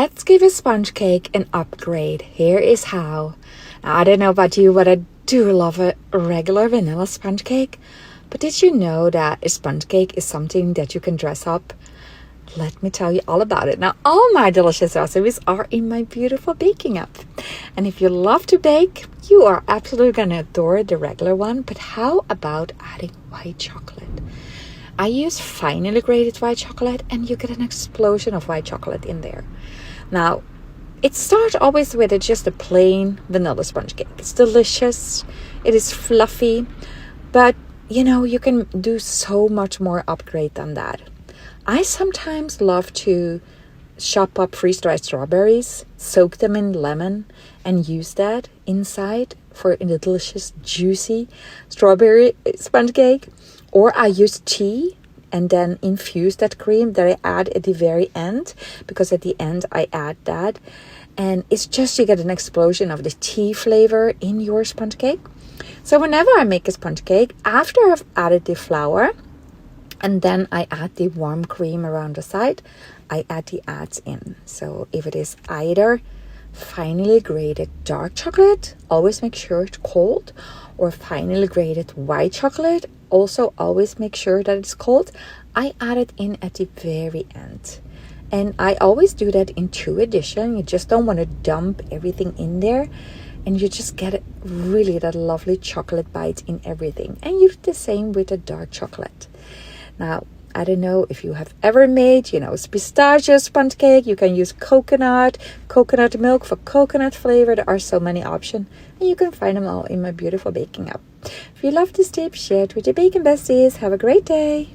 Let's give a sponge cake an upgrade. Here is how. Now, I don't know about you, but I do love a regular vanilla sponge cake. But did you know that a sponge cake is something that you can dress up? Let me tell you all about it. Now, all my delicious recipes are in my beautiful baking app. And if you love to bake, you are absolutely going to adore the regular one. But how about adding white chocolate? I use finely grated white chocolate, and you get an explosion of white chocolate in there. Now, it starts always with just a plain vanilla sponge cake. It's delicious. It is fluffy. But, you can do so much more upgrade than that. I sometimes love to chop up freeze-dried strawberries, soak them in lemon, and use that inside for a delicious, juicy strawberry sponge cake. Or I use tea and then infuse that cream that I add at the very end, because at the end I add that. And it's just, you get an explosion of the tea flavor in your sponge cake. So whenever I make a sponge cake, after I've added the flour, and then I add the warm cream around the side, I add the adds in. So if it is either finely grated dark chocolate, always make sure it's cold, or finely grated white chocolate, also always make sure that it's cold. I add it in at the very end. And I always do that in 2 additions. You just don't want to dump everything in there. And you just get really that lovely chocolate bite in everything. And you do the same with the dark chocolate. Now, I don't know if you have ever made, pistachio sponge cake. You can use coconut milk for coconut flavor. There are so many options. And you can find them all in my beautiful baking app. If you love this tip, share it with your baking besties. Have a great day.